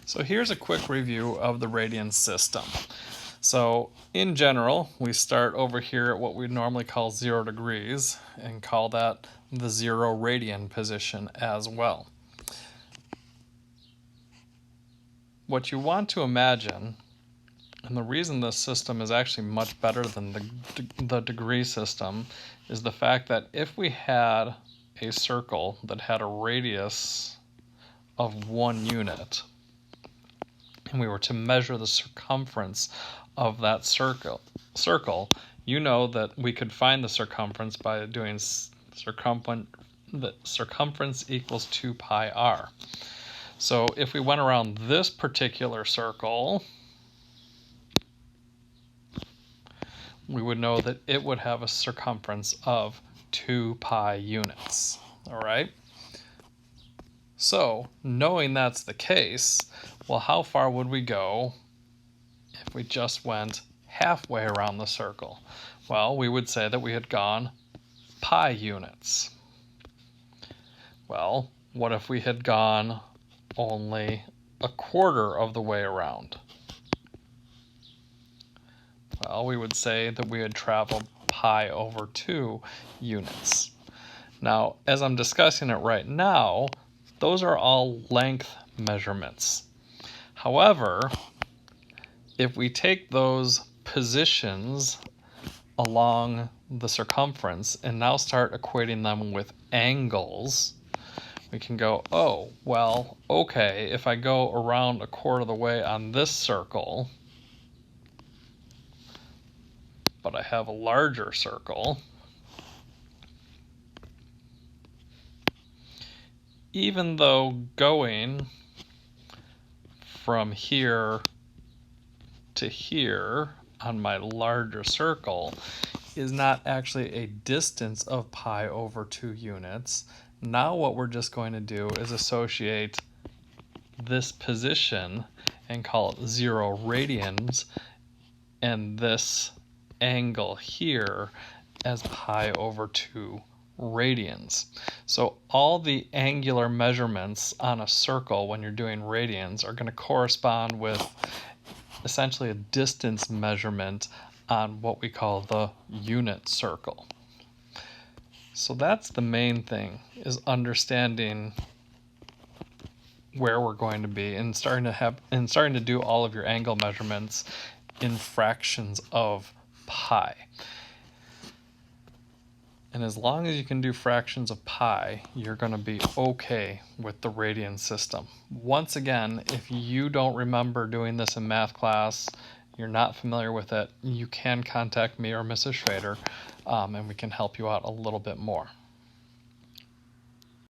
So here's a quick review of the radian system. So in general, we start over here at what we normally call 0 degrees and call that the 0 radian position as well. What you want to imagine, and the reason this system is actually much better than the degree system, is the fact that if we had a circle that had a radius of 1 unit, and we were to measure the circumference of that circle, you know that we could find the circumference by doing the circumference equals 2 pi r. So if we went around this particular circle, we would know that it would have a circumference of 2 pi units. All right? So, knowing that's the case, well, how far would we go if we just went halfway around the circle? Well, we would say that we had gone pi units. Well, what if we had gone only a quarter of the way around? Well, we would say that we had traveled pi over 2 units. Now, as I'm discussing it right now, those are all length measurements. However, if we take those positions along the circumference and now start equating them with angles, we can go, oh, well, okay, if I go around a quarter of the way on this circle, but I have a larger circle, even though going from here to here on my larger circle is not actually a distance of pi over 2 units, now what we're just going to do is associate this position and call it 0 radians and this angle here as pi over 2 radians. So all the angular measurements on a circle when you're doing radians are going to correspond with essentially a distance measurement on what we call the unit circle. So that's the main thing, is understanding where we're going to be and starting to do all of your angle measurements in fractions of pi. And as long as you can do fractions of pi, you're going to be okay with the radian system. Once again, if you don't remember doing this in math class, you're not familiar with it, you can contact me or Mrs. Schrader, and we can help you out a little bit more.